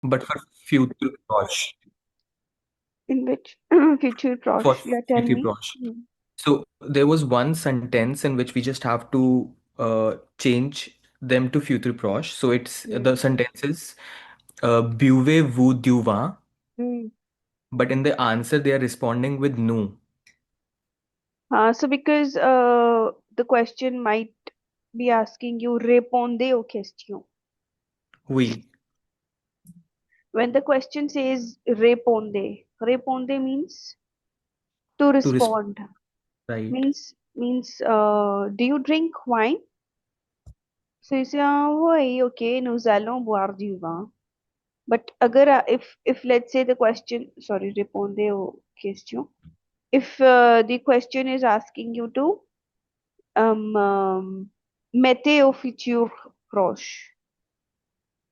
but for future proche, In which future for prosh? Yeah, tell future me. proche. So there was one sentence in which we just have to change them to future proche. So it's the Hmm. sentence is buvez-vous du vin, Hmm. but in the answer they are responding with no. So because the question might be asking you répondez aux questions. Oui, When the question says répondez means to to respond, respond. right. Means do you drink wine? So you say oui, okay, nous allons boire du vin. But agar if let's say the question, sorry, répondez aux questions. If the question is asking you to mettez au futur proche,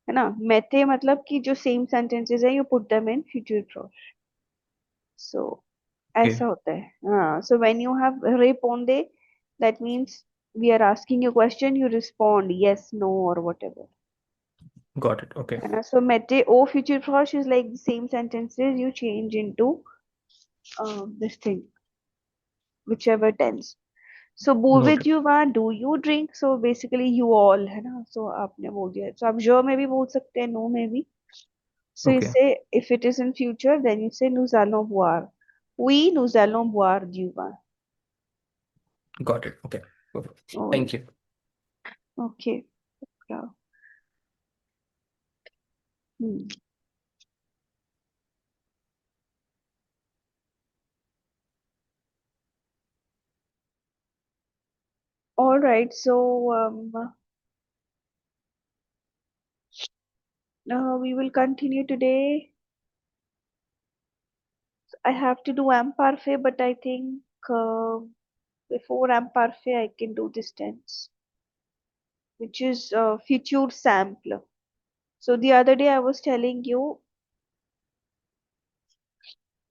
है ना? mettez मतलब कि जो same sentences है you put them in future proche. So ऐसा Okay, होता है. So when you have répondez, that means we are asking you a question, you respond yes, no, or whatever. got it. Okay, है ना? So mettez au future proche is like the same sentences you change into this thing, whichever tense. So noted. buvez-tu vin? Do you drink? So basically you all, है ना? So आपने बोल दिया. So आप je में भी बोल सकते हैं, no में भी. So you Okay, say if it is in future, then you say nous allons boire. Oui, nous allons boire du vin. got it. Okay, perfect. Oh, Thank you. okay. Yeah. Hmm. All right. So we will continue today. I have to do imparfait, but I think before imparfait, I can do this tense, which is future simple. So the other day I was telling you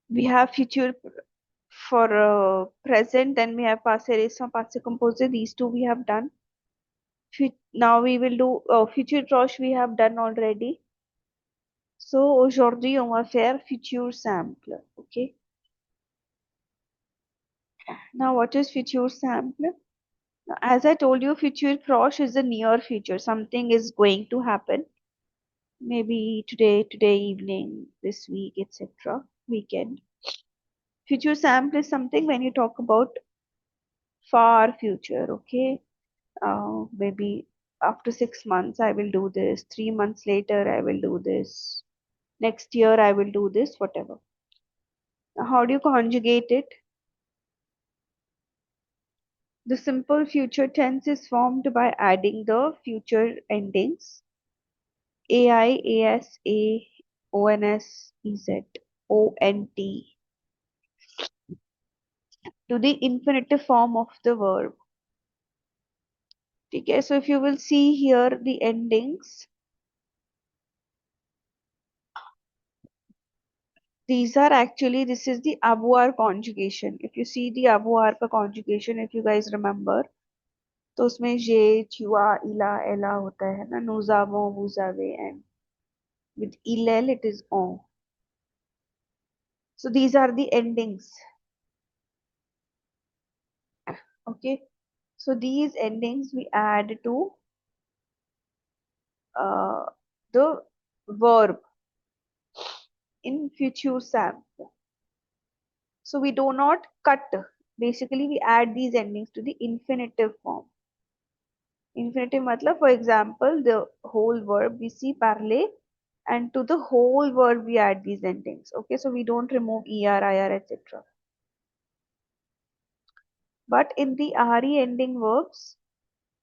we have future for present, then we have passé récent, passé composé. These two we have done. Now we will do future proche we have done already. So aujourd'hui on va faire future simple. Okay. Now what is future simple? Now, as I told you, future proche is the near future. Something is going to happen. Maybe today evening, this week, etc. Weekend. Future sample is something when you talk about far future, okay? Maybe after 6 months I will do this, 3 months later I will do this, next year I will do this, whatever. Now, how do you conjugate it? The simple future tense is formed by adding the future endings ai, as, a, ons, ez, ont to the infinitive form of the verb. Okay, so if you will see here the endings, these are actually, this is the avoir conjugation. If you see the avoir का conjugation, if you guys remember, तो उसमें je, tua, ila, ella होता है ना, nous avons, vous avez, and with illel it is on. So these are the endings. Okay, so these endings we add to uh, the verb in future sample. So we do not cut. Basically, we add these endings to the infinitive form. Infinitive matlab, for example, the whole verb we see parler, and to the whole verb we add these endings. Okay, so we don't remove er, ir, etc. But in the re ending verbs,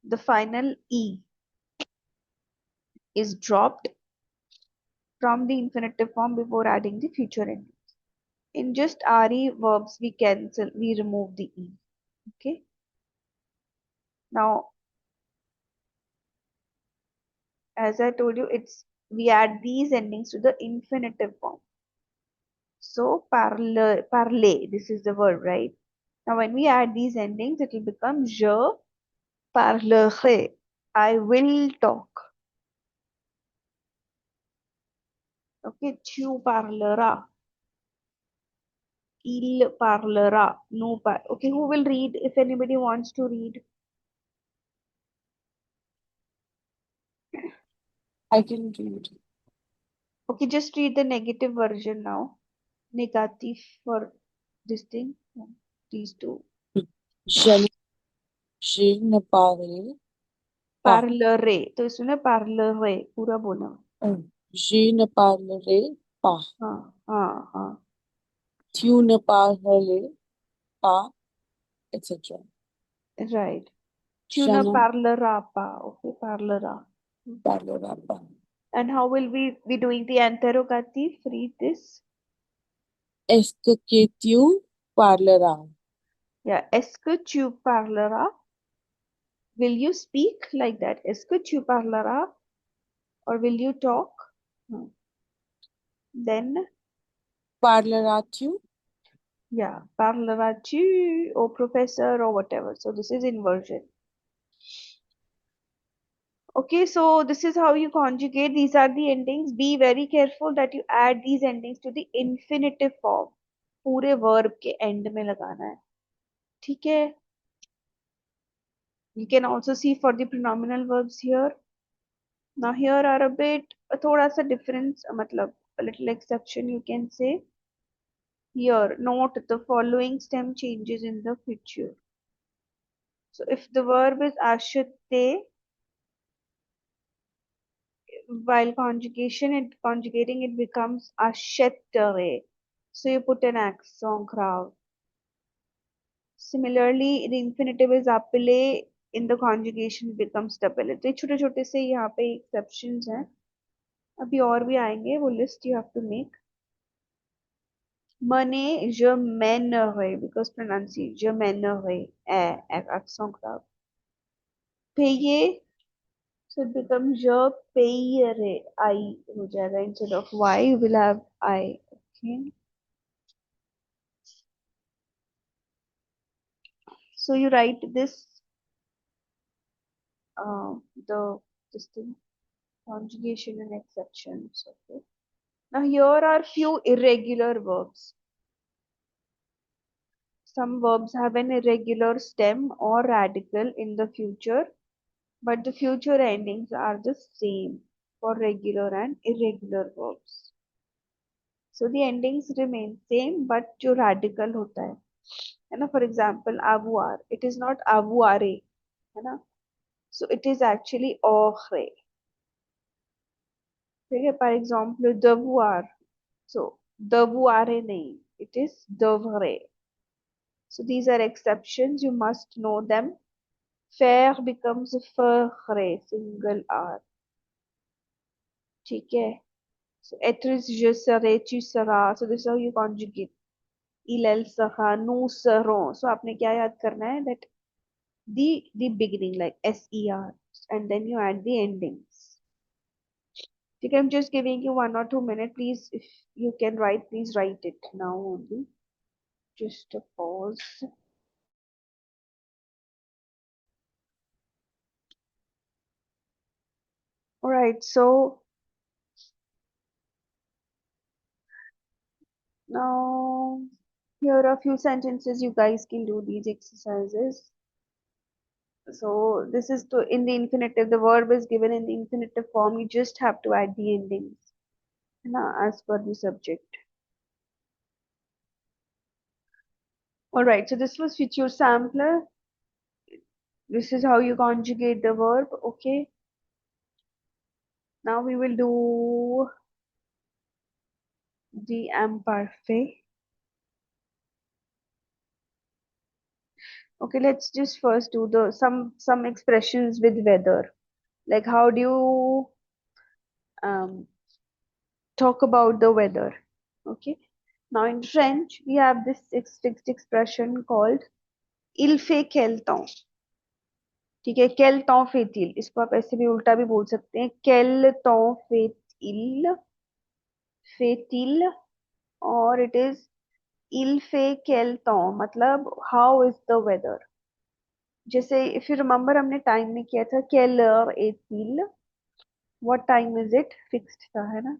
the final e is dropped from the infinitive form before adding the future ending. In just re verbs, we cancel, we remove the e. Okay. Now, as I told you, it's we add these endings to the infinitive form. So parler, this is the verb, right? Now when we add these endings, it will become je parlerai. I will talk. Okay, tu parleras. Il parlera. No Okay, who will read if anybody wants to read? I can read. Okay, just read the negative version now. Negative for this thing. These two. Je ne, je ne parle pas. Parlerai. तो इसमें ना parlerai पूरा बोला. Oh, je ne parlerai pas. हाँ हाँ हाँ. Tu ne parles pas, etc. Right. Tu Je ne ne parleras pas. Okay, parlera. parlerai pas. And how will we be doing the interrogative? Read this. Est-ce que tu parleras? Yeah. Est-ce que tu parleras? Will you speak like that? Est-ce que tu parleras? Or will you talk? Hmm. Then, Parleras-tu? yeah, parleras-tu or professor or whatever. So this is inversion. Okay, so this is how you conjugate. These are the endings. Be very careful that you add these endings to the infinitive form. पूरे verb के end में लगाना है. ठीक है? You can also see for the pronominal verbs here. Now here are a bit, थोड़ा सा difference, मतलब a little exception you can say. Here, note the following stem changes in the future. So if the verb is ashate, while conjugating it becomes ashetere. So you put an accent crowd. Similarly, the infinitive is apile, in the conjugation it becomes double. तो ये छोटे छोटे से यहाँ पे exceptions हैं. अभी और भी आएंगे, वो list you have to make. Mener, je mènerai, because pronunciation, je mènerai, accent grave. Payer, so it becomes je payerai, I हो जाएगा, instead of Y, we'll have I. Okay. So you write this, uh, the this thing, conjugation and exceptions. Okay. Now here are few irregular verbs. Some verbs have an irregular stem or radical in the future, but the future endings are the same for regular and irregular verbs. So the endings remain same, but जो radical होता है ना, for example avoir, it is not avouare, है ना, so it is actually aurait. ठीक है, for example devoir, so devoire नहीं, it is devrait. So these are exceptions, you must know them. Faire becomes ferait, single R. ठीक है. So être is je serai, tu seras. So this is how you conjugate. Il, elle sera, nous serons. So आपने क्या याद करना है, that the beginning like ser, and then you add the endings. ठीक है, I'm just giving you 1 or 2 minutes. Please, if you can write, please write it now only. Just a pause. All right, so now here are a few sentences you guys can do these exercises. So this is to in the infinitive. The verb is given in the infinitive form. You just have to add the endings, as per the subject. All right. So this was future sampler. This is how you conjugate the verb. Okay. Now we will do the imparfait. Okay. Let's just first do the some expressions with weather. Like how do you talk about the weather? Okay. Now in French, we have this fixed expression called il fait quel temps. ठीक है, quel temps fait-il, इसको आप ऐसे भी उल्टा भी बोल सकते हैं, quel temps fait-il, और it is il fait quel temps, मतलब how is the weather. जैसे if you remember हमने टाइम में किया था quelle heure est-il, what time is it, fixed था, है ना.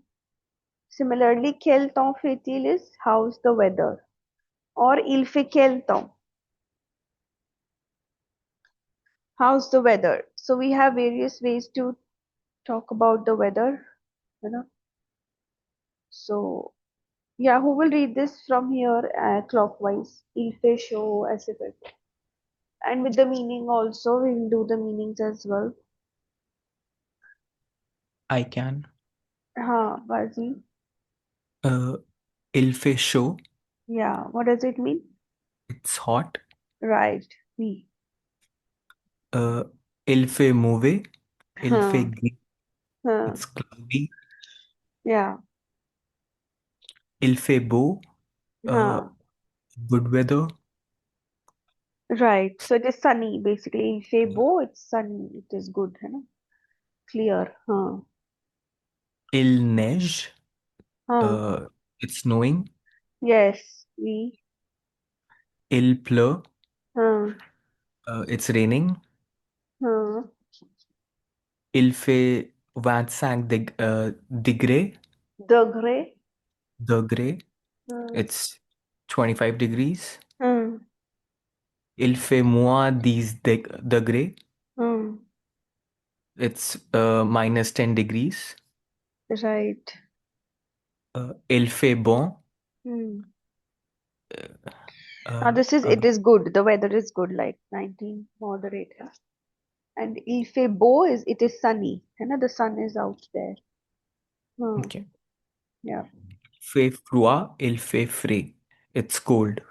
Similarly, quel temps fait-il is how's the weather, or il fait quel temps, how's the weather. So we have various ways to talk about the weather, you know. So yeah, who will read this from here clockwise? Il fait chaud, ऐसे करके. And with the meaning also, we will do the meanings as well. I can. हाँ, बाजी. Il fait chaud. Yeah, what does it mean? It's hot. Right, oui. Il fait mauvais. Il fait हाँ, gris. हाँ, It's cloudy. yeah, Il fait beau. Uh, हाँ, good weather. right. So it is sunny basically. Il fait beau, it's sunny, it is good, है ना? Clear, हाँ, Il neige. हाँ, Uh, it's snowing. yes, oui, Il pleut. हाँ, It's raining. हाँ, Il fait 25 degrés. degré, Degrés. हाँ, It's 25 degrees. हाँ, Il fait moins 10 degrés. हाँ, It's minus 10 degrees. right. Il fait bon. Hmm. Now Uh, this is, uh, it is good. The weather is good, like 19 moderate. Yeah. And il fait beau is, it is sunny. है ना? The sun is out there. Hmm. okay. Yeah. Il fait froid. Il fait frais. It's cold.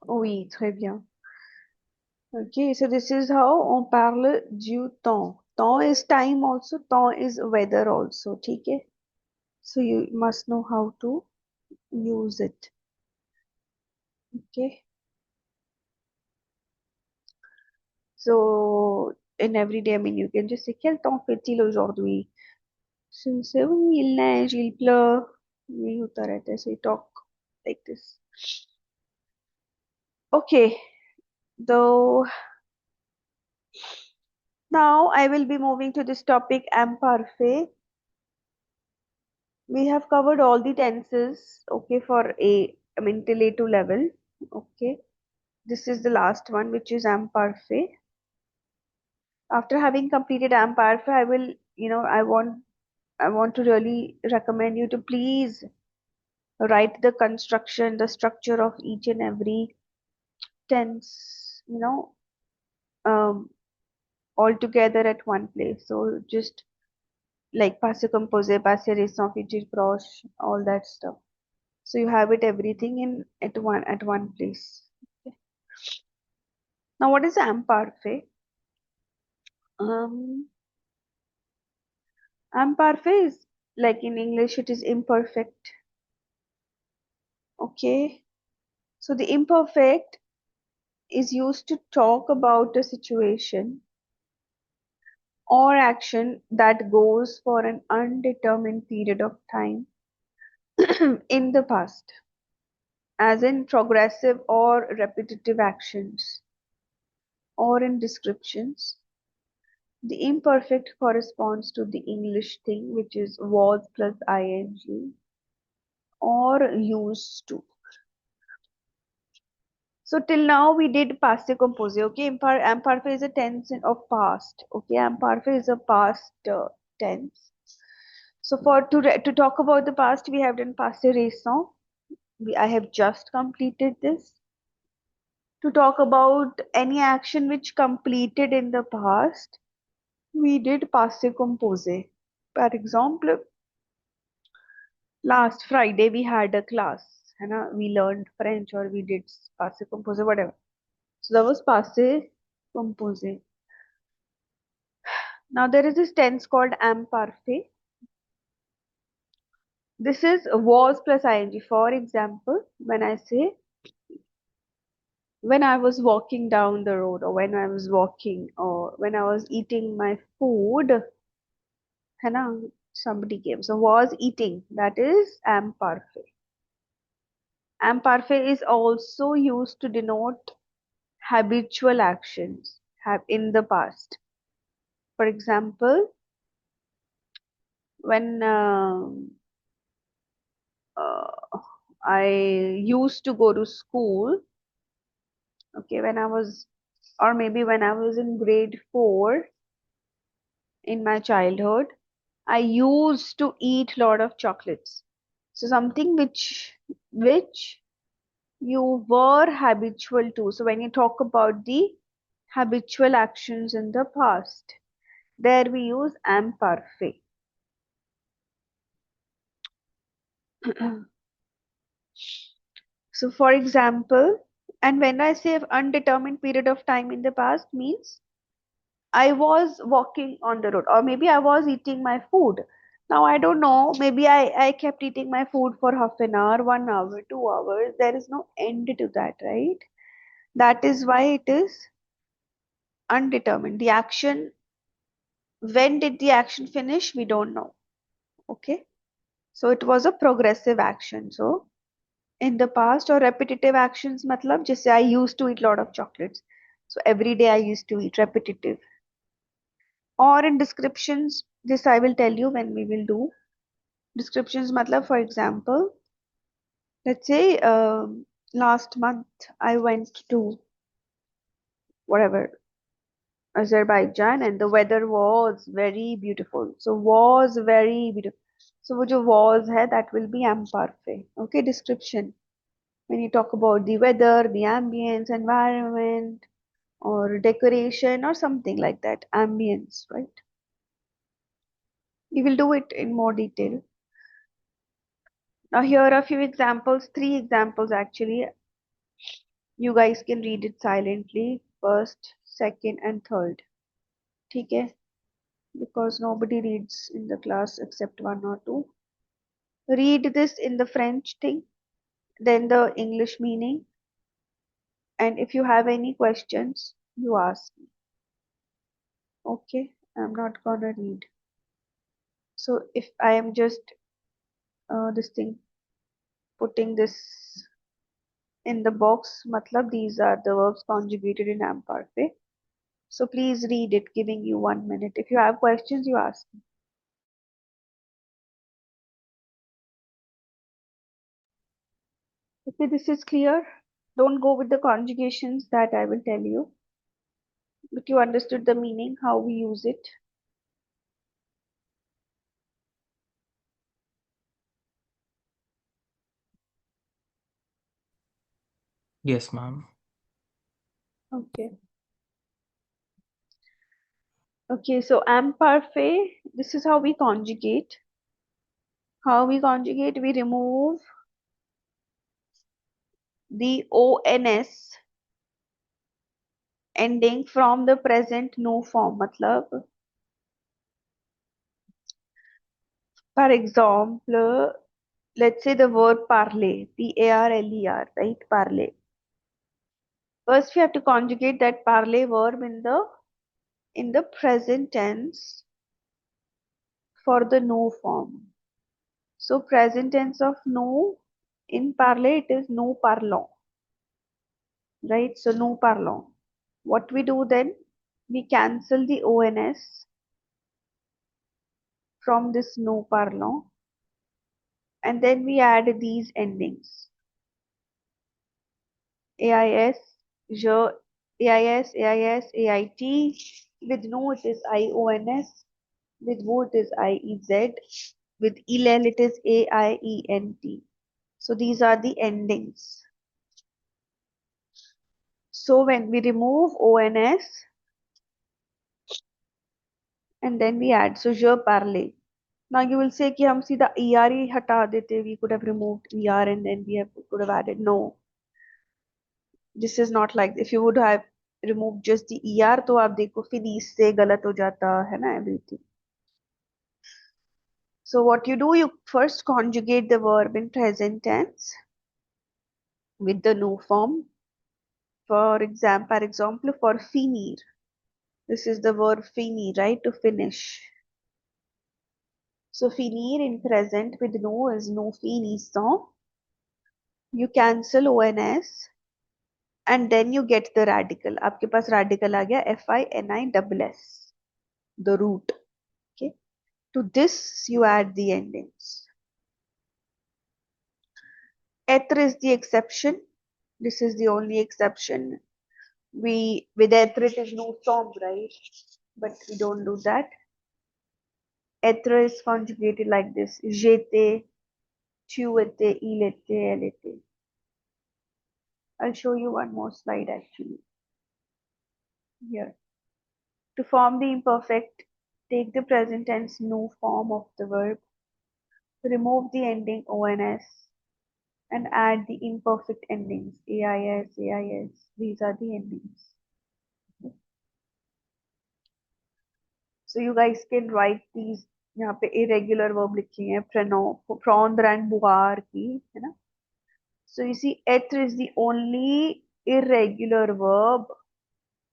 Oui, très bien. Okay, so this is how on parle du temps. Temps is time also. Temps is weather also. ठीक है? So you must know how to use it. Okay. So in everyday, I mean, you can just say quel temps fait-il aujourd'hui? So you say oui, il neige, il pleut. यही होता रहता है. So you talk like this. Okay. Though now I will be moving to this topic imparfait. We have covered all the tenses, okay, for I mean till A2 level. Okay. This is the last one, which is imparfait. After having completed imparfait, I will, I want to really recommend you to please write the construction, the structure of each and every tense, um, all together at one place. So just like passe composé, passe récent, futur proche, all that stuff. So you have it everything in at one place. Okay. Now what is imparfait? Um, imparfait is like in English it is imperfect. Okay. So the imperfect is used to talk about a situation or action that goes for an undetermined period of time in the past, as in progressive or repetitive actions, or in descriptions. The imperfect corresponds to the English thing, which is was plus ing, or used to. So till now we did passe composé. Okay, imperfect is a tense of past. Okay, imperfect is a past tense. So to talk about the past, we have done passé récent. I have just completed this. To talk about any action which completed in the past, we did passé composé. For example, last Friday we had a class, we learned French or we did passé composé, whatever. So that was passé composé. Now there is this tense called imparfait. This is was plus ing. For example, when I say when I was walking down the road, or when I was walking, or when I was eating my food, somebody came. So was eating, that is imperfect. Imperfect is also used to denote habitual actions have in the past. For example, when I used to go to school, okay, when I was, or maybe when I was in grade 4 in my childhood, I used to eat lot of chocolates. So something which you were habitual to. So when you talk about the habitual actions in the past, there we use imparfait. So for example, and when I say undetermined period of time in the past means I was walking on the road, or maybe I was eating my food. Now I don't know, maybe I kept eating my food for half an hour, 1 hour, 2 hours. There is no end to that, right? That is why it is undetermined. The action, when did the action finish? We don't know. Okay. So it was a progressive action. So in the past, or repetitive actions, matlab, just say I used to eat a lot of chocolates. So every day I used to eat, repetitive. Or in descriptions, this I will tell you when we will do descriptions. Matlab, for example, let's say last month I went to whatever Azerbaijan and the weather was very beautiful. So was very beautiful. So वो जो was है that will be imperfect. Okay, description. When you talk about the weather, the ambience, environment, or decoration, or something like that, ambience, right? We will do it in more detail. Now here are a few examples, 3 examples actually. You guys can read it silently, first, second, and third. ठीक है? Because nobody reads in the class except 1 or 2. Read this in the French thing, then the English meaning, and if you have any questions, you ask me. Okay, I'm not gonna read. So if I am just this thing, putting this in the box, matlab these are the verbs conjugated in imperfect. So please read it, giving you 1 minute. If you have questions, you ask me. Okay, this is clear. Don't go with the conjugations that I will tell you, but you understood the meaning, how we use it. Yes, ma'am. Okay. Okay, so imparfait, this is how we conjugate. How we conjugate, we remove the ONS ending from the present no form. Matlab, for example, let's say the word parler, P-A-R-L-E-R, right? Parler. First, we have to conjugate that parler verb in the present tense for the no form. So present tense of no in parler, it is no parlons, right? So no parlons. What we do then? We cancel the ONS from this no parlons, and then we add these endings. AIS, je, AIS, AIS, AIT. With no it is IONS. With wo it is IEZ. With ELEL it is AIENT. So these are the endings. So when we remove ONS and then we add, so je parle. Now you will say कि हम सीधा ER ही हटा देते, we could have removed ER and then could have added. No, this is not like, if you would have removed just the ER तो आप देखो फिर इससे गलत हो जाता है ना everything. So what you do, you first conjugate the verb in present tense with the no form. For example, for finir, this is the verb finir, right? To finish. So finir in present with no is no finissant. You cancel ONS and then you get the radical. आपके पास radical आ गया FINISS, the root. Okay. To this you add the endings. Être is the exception. This is the only exception. We with être it is no form, right? But we don't do that. Être is conjugated like this. J'étais, tu étais, il était, elle était. I'll show you one more slide actually. Here. To form the imperfect, take the present tense no form of the verb, remove the ending ons, and add the imperfect endings ais, ais. These are the endings. So you guys can write these. यहाँ पे irregular verb लिखी है prendre and boire की है ना. So you see être is the only irregular verb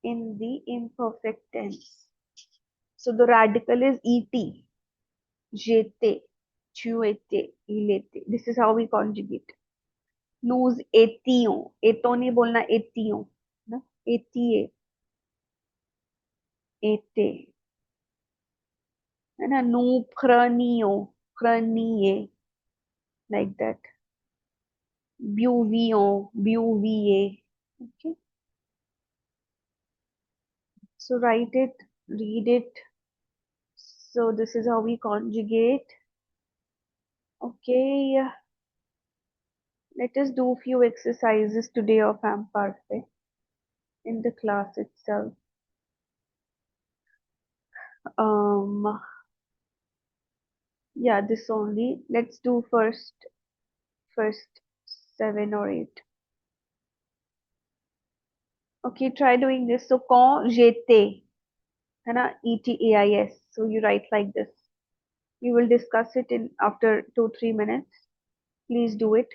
in the imperfect tense. So the radical is et. J'étais, tu étais, il était. This is how we conjugate. Nous étions. Étions नहीं बोलना étions. ना? étiez, était. है ना? Nous prenions, preniez. Like that. Buvions, buviez. Okay. So write it, read it. So this is how we conjugate. Okay. Let us do few exercises today of Imparfait in the class itself. Yeah, this only. Let's do first 7 or 8. Okay, try doing this. So quand j'étais, है ना? ETAIS. So you write like this. We will discuss it in after 2-3 minutes. Please do it.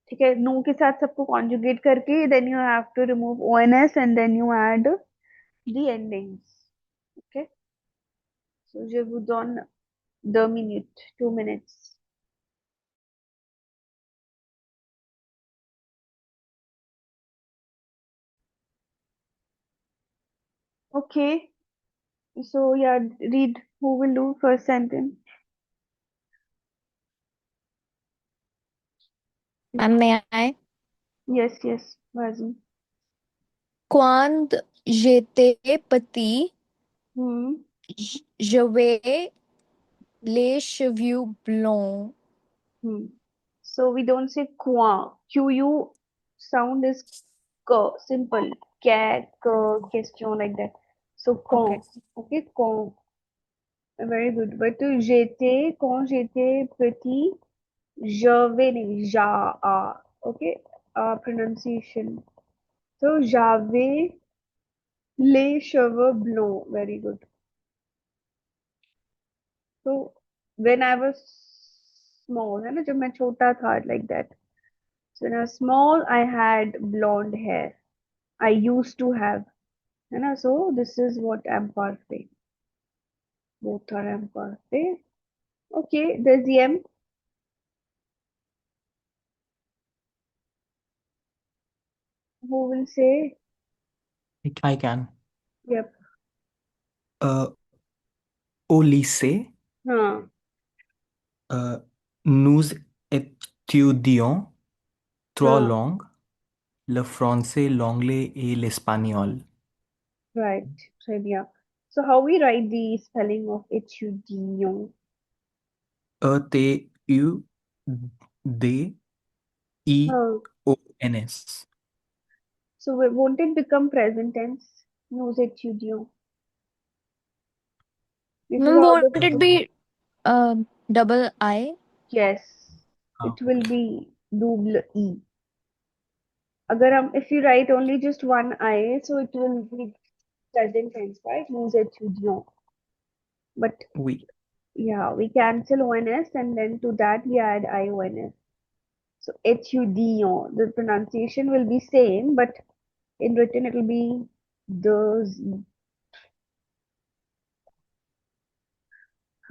ठीक है, no के साथ सबको conjugate करके then you have to remove ONS and then you add the endings. Okay. So je vous donne 2 minutes, 2 minutes. Okay. So yeah, read. Who will do first sentence? Ma'am, may I? Yes, yes, Vazi. Quand j'étais petit, Hmm. j'avais les cheveux blonds. Hmm. So we don't say quoi. QU sound is k, simple. K, question like that. So Okay. quand. Okay, quand. Very good. But j'étais, quand j'étais petit, j'avais नहीं, okay, pronunciation. So j'avais les cheveux blonds. Very good. So when I was small, है ना, जब मैं छोटा था, like that. So when I was small, I had blonde hair. I used to have, है ना. So this is what imperfect. Both are imperfect. Okay, there's the M. Who will say? I can. Yep. Uh, Au lycée, हाँ. nous étudions trois हाँ. langues, le français, l'anglais et l'espagnol. Right. Right. Yeah. So how we write the spelling of étudiant? हाँ. Etudons. So won't it become present tense? Nous étudions. This is Ma'am, how won't it the be double I? yes. It will Okay. be double E. अगर हम if you write only just one I, so it will be present tense, right? Nous étudions. But Oui. yeah, we cancel ONS and then to that we add IONS. So étudiant, the pronunciation will be same, but in written it will be the Z.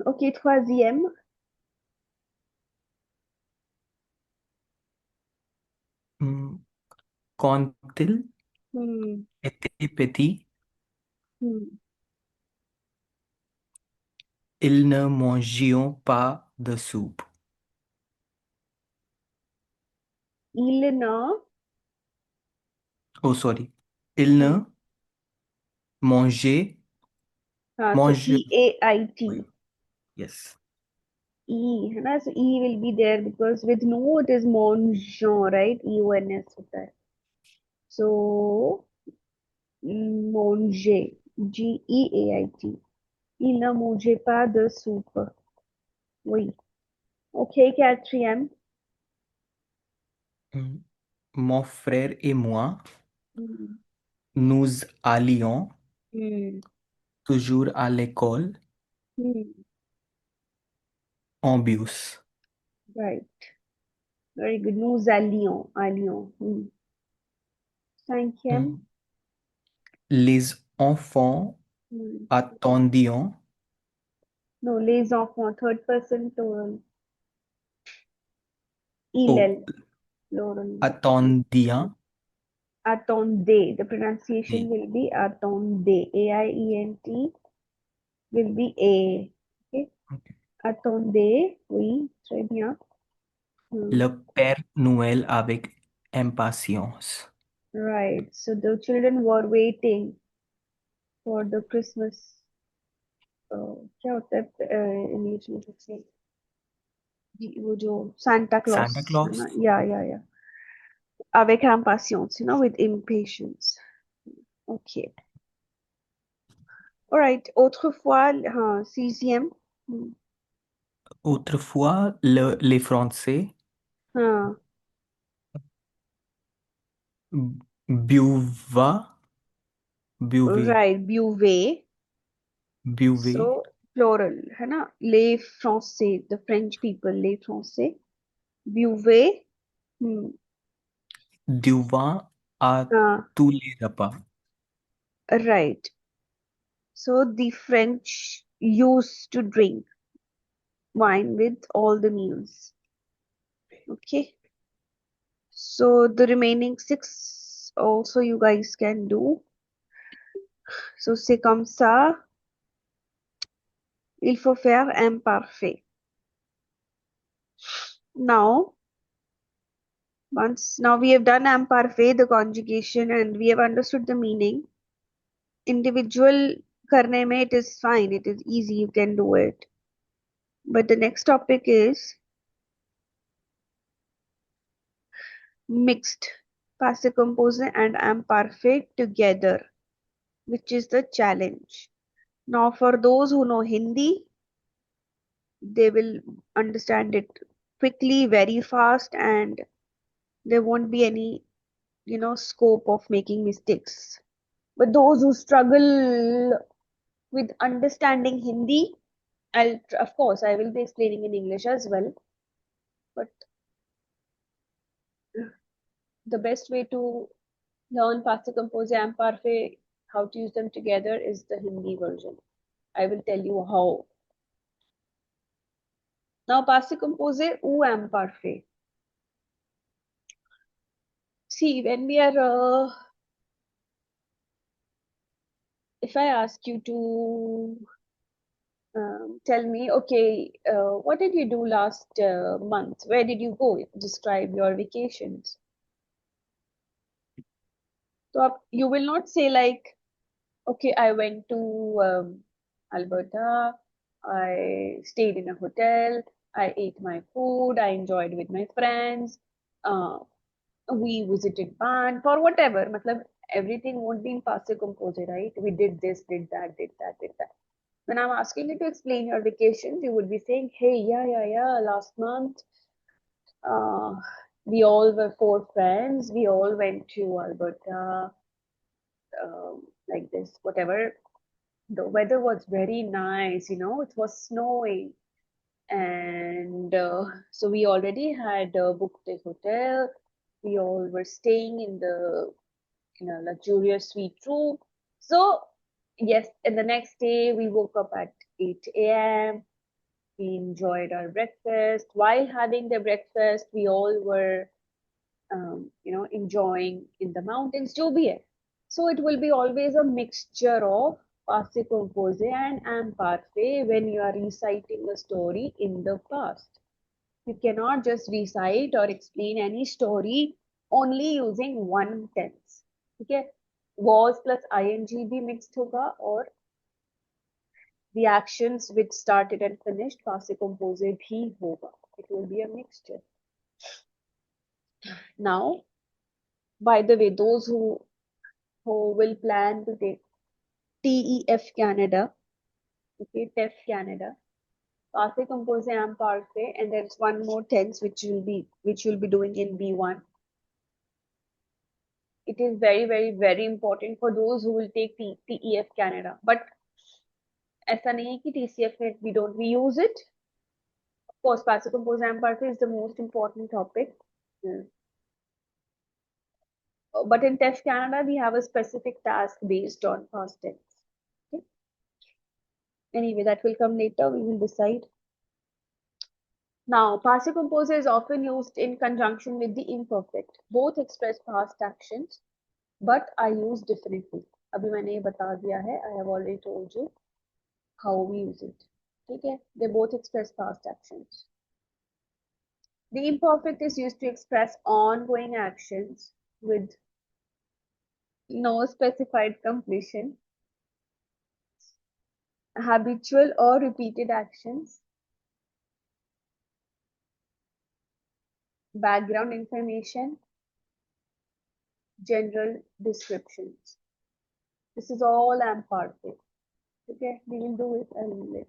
Okay, troisième. Quand il Hmm. était petit, Hmm. ils ne mangions pas de soupe. Il ne, Oh, sorry. Il हाँ, ne mangeait, हाँ, so mange, EAIT. yes. E, है ना? So E will be there because with no it is mongeon, right? EONS होता है. So manger, GEAIT. Il ne mangeait pas de soupe. Oui. Okay, quatrième. Mm. Mon frère et moi, Hmm. nous allions Hmm. toujours à l'école Hmm. en bus. Right. Very good. Nous allions. Allions. Hmm. Cinquième. Mm. Les enfants Hmm. attendions, No, les enfants. Third person plural. Il, oh, elle. Plural. attendions, Attendez. The pronunciation et, will be attendez. AIENT will be A. Okay. ok. Attendez. Oui, très bien. Hmm. Le Père Noël avec impatience. Right. So the children were waiting for the Christmas. क्या होता है English में सबसे वो जो Santa Claus Santa है Claus, ना? या avec impatience, with impatience. Okay. Alright. Autrefois, हाँ, sixième. Hmm. autrefois, les Français हाँ. buvaient, buvaient, Right. Buvait. buvaient So plural है ना? Les Français, the French people, les Français. Buvait. Hmm. du vin à हाँ. tous les repas. Right. So the French used to drink wine with all the meals. Okay. So the remaining six also you guys can do. So c'est comme ça. Il faut faire imparfait. Now, now we have done imparfait, the conjugation, and we have understood the meaning. Individual karne mein it is fine. It is easy. You can do it. But the next topic is mixed, passive composé and imparfait together, which is the challenge. Now, for those who know Hindi, they will understand it quickly, very fast, and there won't be any, scope of making mistakes. But those who struggle with understanding Hindi, of course, I will be explaining in English as well. But the best way to learn passive composé and imparfait, how to use them together, is the Hindi version. I will tell you how. Now, passive composé ou imparfait. See, when we are, if I ask you to tell me, okay, what did you do last month? Where did you go? Describe your vacations. So you will not say like, okay, I went to Alberta, I stayed in a hotel, I ate my food, I enjoyed with my friends, uh, we visited band, or whatever. Matlab, everything won't be in passive composite, right? We did this, did that, did that, did that. When I'm asking you to explain your vacations, you would be saying, hey, yeah, last month, uh, we all were four friends, we all went to Alberta, like this, whatever. The weather was very nice, it was snowing. And so we already had booked a hotel. We all were staying in a luxurious suite room. So, yes, and the next day we woke up at 8 a.m. We enjoyed our breakfast. While having the breakfast, we all were, enjoying in the mountains, जो भी है. So it will be always a mixture of passive composé and imparfait when you are reciting a story in the past. You cannot just recite or explain any story only using one tense. Okay, was plus ing भी mixed होगा और the actions which started and finished passive composite भी होगा. It will be a mixture. Now, by the way, those who will plan to take TEF Canada, okay, TEF Canada, Passe Compose Imparfait, and there's one more tense which you'll be doing in B1. It is very, very, very important for those who will take TEF Canada. But ऐसा नहीं है कि TCF में we use it. Of course, Passe Compose Imparfait is the most important topic. But in TEF Canada, we have a specific task based on past tense. Okay? Anyway, that will come later. We will decide. Now, passive composer is often used in conjunction with the imperfect. Both express past actions, but are used differently. अभी मैंने ये बता दिया है. I have already told you how we use it. ठीक है? They both express past actions. The imperfect is used to express ongoing actions with no specified completion, habitual or repeated actions, background information, general descriptions. This is all imperfect. Okay, we will do it a little later.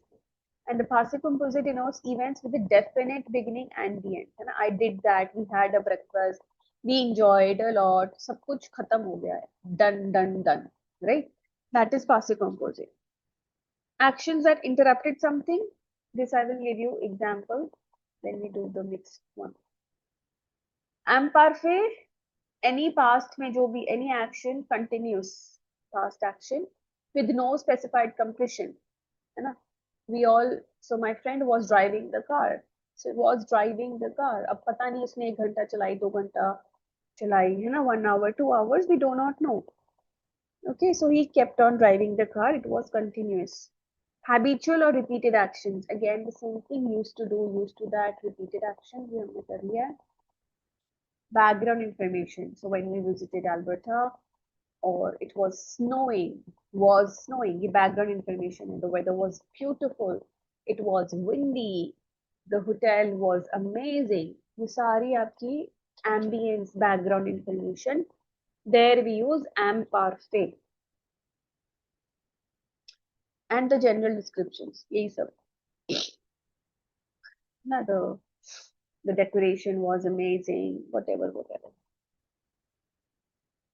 And the passive composer denotes events with a definite beginning and the end. And I did that. We had a breakfast. We enjoyed a lot. सब कुछ खत्म हो गया है. Done, done, done. Right? That is passive composer. Actions that interrupted something. This I will give you example. Then we do the mixed one. Imparfait. Any past में जो भी any action continuous past action with no specified completion. है ना? We all, so my friend was driving the car. So it was driving the car. अब पता नहीं उसने 1 घंटा चलाई, 2 घंटा चलाई, है ना, 1 hour, 2 hours, we do not know. Okay, so he kept on driving the car. It was continuous. Habitual or repeated actions. Again, the same thing. Used to do, used to that, repeated actions. We हमने कर लिया. Background information. So when we visited Alberta, or it was snowing, the background information, and the weather was beautiful, it was windy, the hotel was amazing. ये सारी आपकी ambience background information. There we use imparfait. And the general descriptions. यही सब. ना the decoration was amazing, whatever.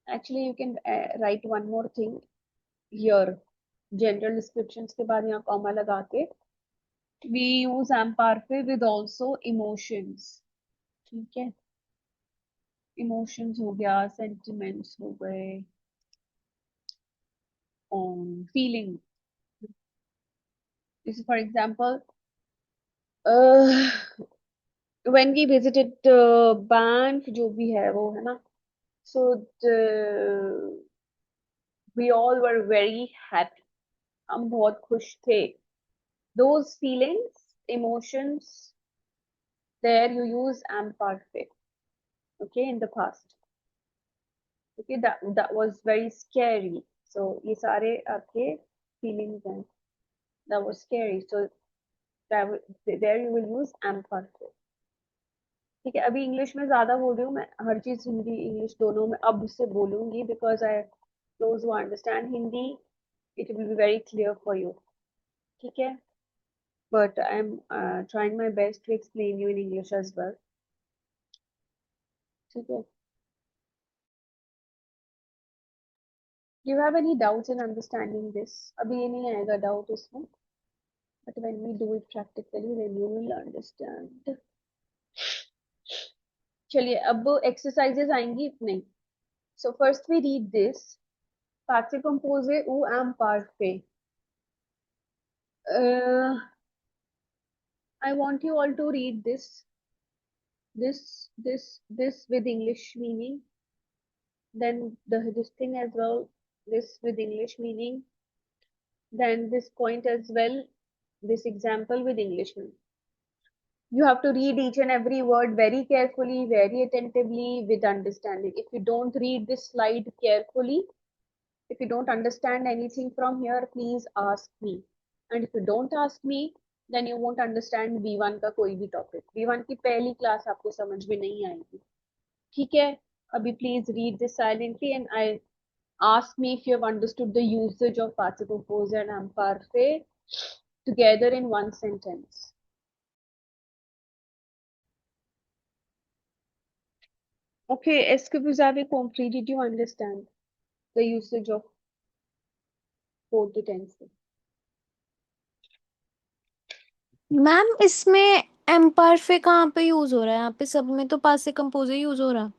Actually, you can write one more thing here. General descriptions के बाद यहाँ comma लगा के we use imparfait with also emotions. ठीक है? Emotions हो गया, sentiments हो गए, feeling. This is for example, when we visited Banff, जो भी है वो है ना, so we all were very happy. हम बहुत खुश थे. Those feelings, emotions, there you use imperfect. Okay, in the past. Okay, that was very scary. So ये सारे आपके feelings हैं. That was scary. So there you will use imperfect. ठीक है, अभी इंग्लिश में ज्यादा बोल रही हूँ मैं. हर चीज हिंदी इंग्लिश दोनों में अब से बोलूंगी because those who understand Hindi, it will be very clear for you. ठीक है, but I'm trying my best to explain you in English as well. ठीक है. Do you have any doubts in understanding this? अभी ये नहीं आएगा doubt इसमें. But when we do it practically, then you will understand. चलिए अब exercises आएंगी इतने. So first we read this. Passe compose ou imparfait. I want you all to read this with English meaning. Then this thing as well, this with English meaning. Then this point as well, this example with English meaning. You have to read each and every word very carefully, very attentively, with understanding. If you don't read this slide carefully, if you don't understand anything from here, please ask me. And if you don't ask me, then you won't understand B1 का कोई भी topic. B1 की पहली class आपको समझ में नहीं आएगी. ठीक है? अभी please read this silently and I ask me if you have understood the usage of participle pose and imparfait together in one sentence. Okay, est-ce que vous avez compris? Did you understand the usage of both the tenses? Ma'am इसमें एम्पारफे कहाँ पे use हो रहा है? यहाँ पे सब में तो पासे कंपोजे यूज हो रहा.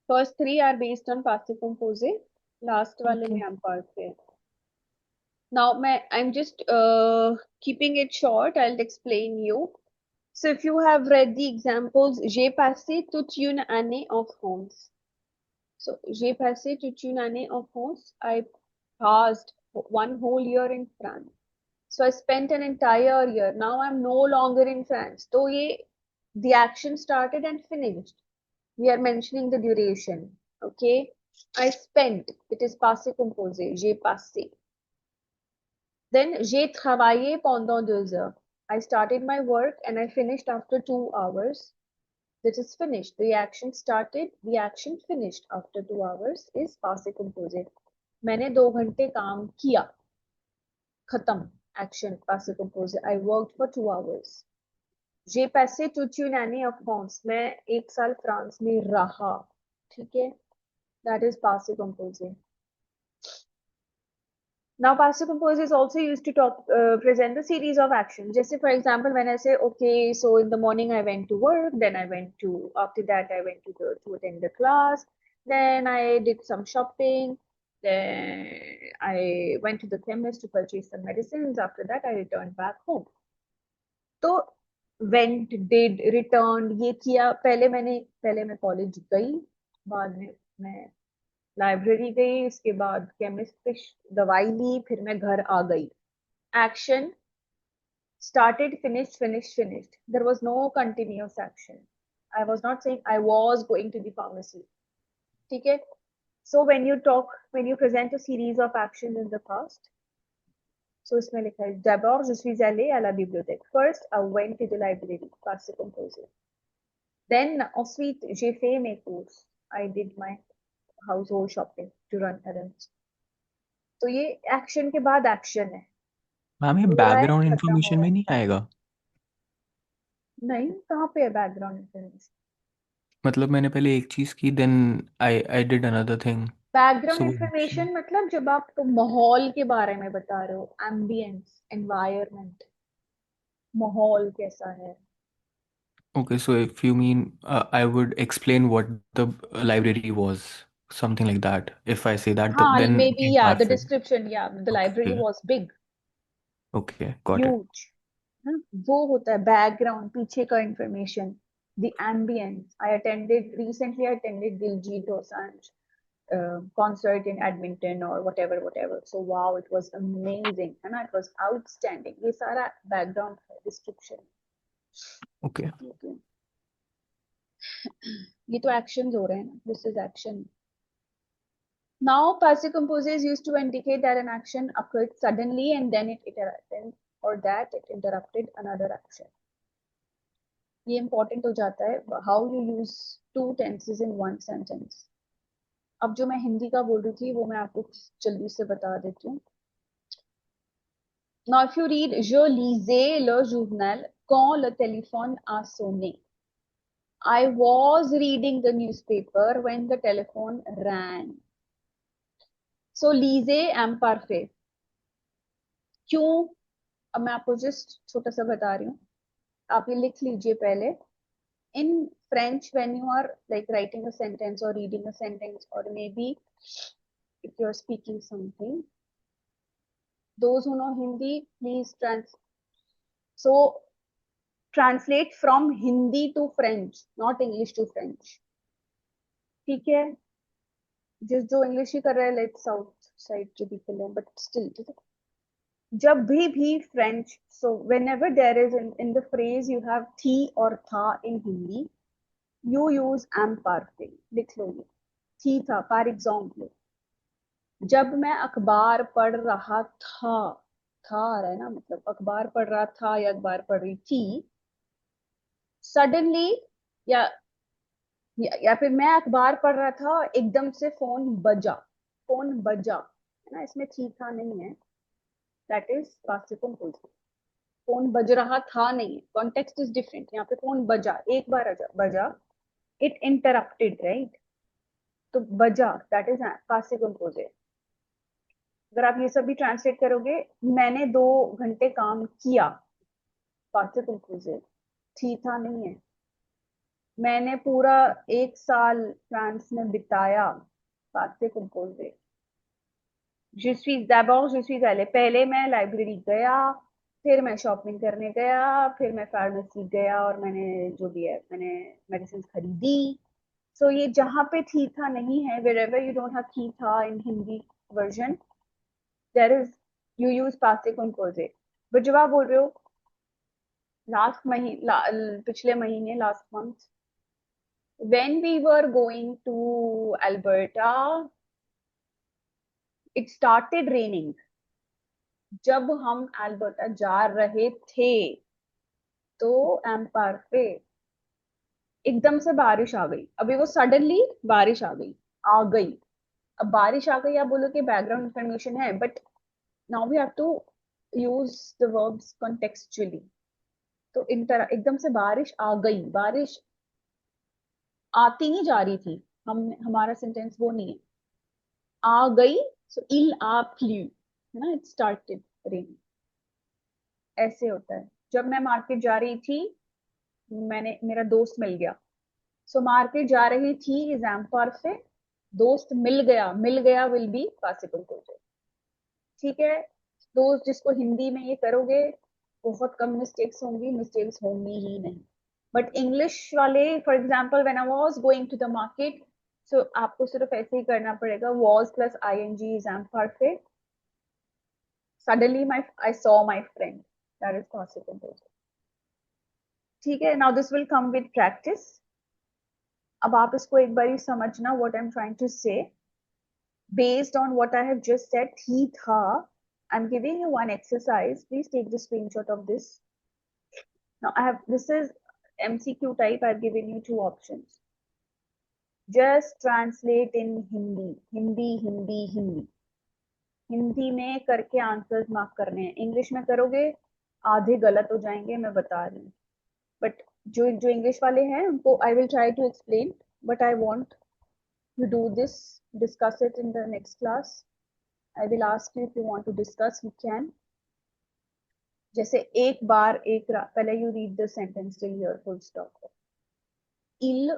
First three are based on passive composite. Last वाले Okay. में imperfect. Now, I'm just keeping it short. I'll explain you. So, if you have read the examples, j'ai passé toute une année en France. So, j'ai passé toute une année en France. I passed one whole year in France. So, I spent an entire year. Now, I'm no longer in France. So, the action started and finished. We are mentioning the duration. Okay. I spent. It is passé composé. J'ai passé. Then j'ai travaillé pendant 2 heures. I started my work and I finished after 2 hours. That is finished. The action started, the action finished after 2 hours is passé composé. मैंने 2 घंटे काम किया. खत्म. Action passé composé. I worked for 2 hours. J'ai passé toute une année en France. मैं 1 साल France में रहा. ठीक है? That is passé composé. Now, passive composed is also used to present the series of actions. Just say, for example, when I say, okay, so in the morning I went to work, then after that I went to attend the class, then I did some shopping, then I went to the chemist to purchase some medicines. After that, I returned back home. तो went, did, returned, ये किया. पहले मैं college गई, बाद में मैं library गई, उसके बाद केमिस्ट पे दवाई ली, फिर मैं घर आ गई. Action started, finished, finished, finished. There was no continuous action. I was not saying I was going to the pharmacy. ठीक है? So when you present a series of actions in the past, so इसमें लिखा है d'abord je suis allé à la bibliothèque. First I went to the library. Passé composé. Then ensuite j'ai fait mes courses. I did my household shopping to run errands. तो ये action के बाद action है. Ma'am ये हो रहा है, background खत्म हो इन्फॉर्मेशन रहा में है. नहीं आएगा? नहीं, कहाँ पे है बैकग्राउंड इंफॉर्मेशन? मतलब मैंने पहले एक चीज की, then I I did another thing. Background so information मतलब जब आप माहौल के बारे में बता रहे हो, एम्बियंस, एनवायरनमेंट, माहौल कैसा है. okay, so if you mean I would explain what the library was, something like that. If I say that, हाँ, then मे बी या द imperfect. डिस्क्रिप्शन, या the library Okay, was big, okay, got it. Huge. वो होता है background, पीछे का information. The ambience. I attended Diljit Dosanjh concert in Edmonton or whatever. So wow, it was amazing, and it was outstanding. ये सारा background है, description. Okay. Okay. ये तो actions हो रहे हैं ना. This is action. Now, passive composite is used to indicate that an action occurred suddenly and then it interrupted, or that it interrupted another action. ये important हो जाता है. How you use two tenses in one sentence. अब जो मैं हिंदी का बोल रही थी वो मैं आपको जल्दी से बता देती हूँ. Now, if you read Je lisais le journal quand le téléphone a sonné. I was reading the newspaper when the telephone rang. So, lisais imparfait. क्यों? अब मैं आपको जस्ट छोटा सा बता रही हूँ. आप ये लिख लीजिए पहले. In French, when you are like writing a sentence or reading a sentence, or maybe if you're speaking something, those who know Hindi, please translate from Hindi to French, not English to French. ठीक है? जो English ही कर रहा है, let's out side जो people है, but still ठीक है. जब भी French, so whenever there is in the phrase you have थी और था in Hindi, you use am perfect. लिख लो ये थी था. फॉर एग्जाम्पल, जब मैं अखबार पढ़ रहा था आ रहा है ना, मतलब अखबार पढ़ रहा था या अखबार पढ़ रही थी, सडनली, या या फिर मैं अखबार पढ़ रहा था, एकदम से फोन बजा, है ना, इसमें थी था नहीं है, that is possible composition. Phone बज रहा था नहीं है, कॉन्टेक्स्ट इज डिफरेंट. यहाँ पे फोन बजा, एक बार बजा, इट इंटरप्टेड, राइट. तो बजा, दैट इज पासिबल कंपोजिशन. अगर आप ये सब भी ट्रांसलेट करोगे, मैंने 2 घंटे काम किया, पासिबल कंपोजिशन. थी था नहीं है. मैंने पूरा 1 साल फ्रांस में बिताया, possible composition. je suis allé, पहले मैं लाइब्रेरी गया, फिर मैं शॉपिंग करने गया, फिर मैं फार्मेसी गया और मैंने जो भी है मैंने मेडिसिन खरीदी. सो ये जहाँ पे थी था नहीं है, wherever you don't have थी था in Hindi version, there is, you use passive composite. But जब आप बोल रहे हो पिछले महीने, last month, when we were going to Alberta, it started raining. जब हम अल्बर्टा जा रहे थे, तो एम्पार्फे, एकदम से बारिश आ गई. अभी वो सडनली बारिश आ गई. अब बारिश आ गई, आप बोलो कि बैकग्राउंड इंफॉर्मेशन है, but now we have to use the verbs contextually. तो एकदम से बारिश आ गई, बारिश आती नहीं जा रही थी. हमारा सेंटेंस वो नहीं है, आ गई. सो इल आ फ्लू, है ना, इट स्टार्टेड रेन. ऐसे होता है. जब मैं मार्केट जा रही थी, मेरा दोस्त मिल गया. सो मार्केट जा रही थी इज एम्परफेक्ट. दोस्त मिल गया विल बी पासिबल क्लोजर. ठीक है. दोस्त जिसको हिंदी में ये करोगे, बहुत कम मिस्टेक्स होंगी ही नहीं. बट इंग्लिश वाले, for example, when I was going to the market, so आपको सिर्फ ऐसे ही करना पड़ेगा, was plus ing is imperfect. Suddenly I saw my friend, that is possible closure. ठीक है. Now this will come with practice. अब आप इसको एक बार समझना, what I am trying to say. Based on what I have just said, थी था, I'm giving you one exercise. Please take the screenshot of this. Now this is MCQ type. I've given you 2 options. Just translate in Hindi. Hindi में करके answers mark करने हैं. English में करोगे आधे गलत हो जाएंगे, मैं बता रही हूँ. बट जो इंग्लिश वाले हैं उनको I will try to explain, but I want you do this, discuss it in the next class. I will ask you if you want to discuss, we can. जैसे एक बार एक रात, पहले you read the sentence till here, full stop. Il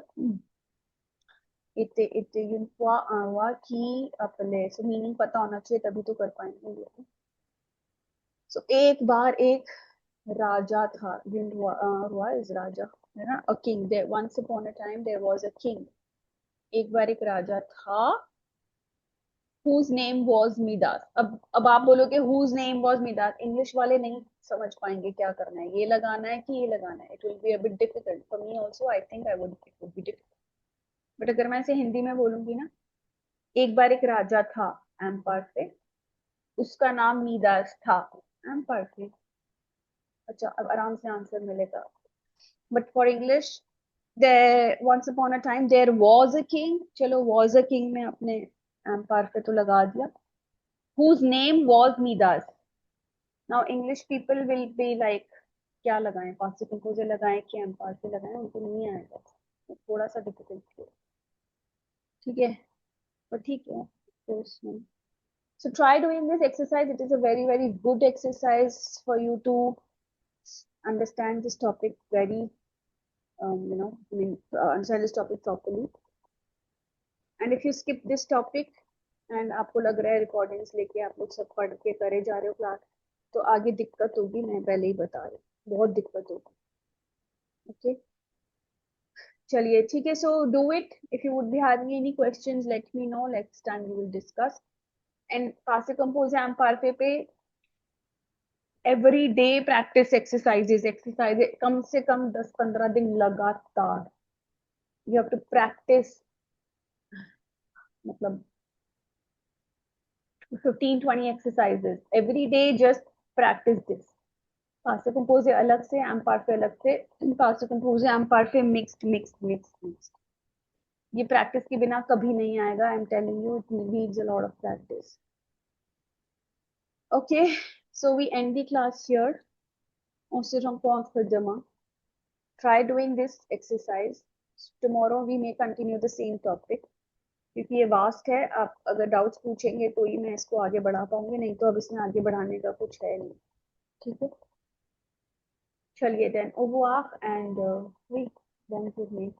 इते युवा की अपने, so meaning पता होना चाहिए तभी तो कर पाएंगे ये. So एक बार एक राजा था. युवा is राजा, है ना, a king. There once upon a time there was a king. एक बार एक राजा था, whose name was Midas. अब आप बोलोगे whose name was Midas, English वाले नहीं समझ पाएंगे क्या करना है, ये लगाना है कि ये लगाना है. It will be a bit difficult for me also. I think it would be difficult. But अगर मैं इसे हिंदी में बोलूंगी ना, एक बार एक राजा था एम्पार्फे, उसका नाम मीदास था. एम्पार्फे. अच्छा, अब आराम से आंसर मिलेगा. But for English, there once upon a time there was a king. चलो was a king में अपने एम्पार्फे तो लगा दिया. whose name was Midas. Now English people will be like, क्या लगाएं, पासिव कंपोजर लगाएं कि एम्पार्फे लगाएं, उनको नहीं आएगा, थोड़ा सा डिफिकल्ट है. ठीक है, पर ठीक है. तो उसमें, so try doing this exercise. It is a very very good exercise for you to understand this topic very understand this topic properly. And if you skip this topic and आपको लग रहा है रिकॉर्डिंग्स लेके आप लोग सब पढ़ के करे जा रहे हो क्लास, तो आगे दिक्कत होगी. मैं पहले ही बता रही हूँ, बहुत दिक्कत होगी. ओके, चलिए ठीक है. So do it. If you would be having any questions, let me know. Next time we will discuss. And passive compose imperfect पे एवरी डे प्रैक्टिस एक्सरसाइजेज कम से कम 10-15 दिन लगातार यू हैव टू प्रैक्टिस, मतलब 15-20 exercises every day. Just practice this. Passe compose अलग से, imparfait अलग से, passe compose imparfait mixed. ये प्रैक्टिस के बिना कभी नहीं आएगा. I'm telling you, it needs a lot of practice. Okay, so we end the class here. On se rencontre demain. Try doing this exercise. Tomorrow we may continue the same topic. क्योंकि ये vast है. आप अगर doubts पूछेंगे तो ही मैं इसको आगे बढ़ा पाऊंगी, नहीं तो अब इसमें आगे बढ़ाने का कुछ है नहीं. ठीक है, चलिए then, au revoir and oui, bonne journée.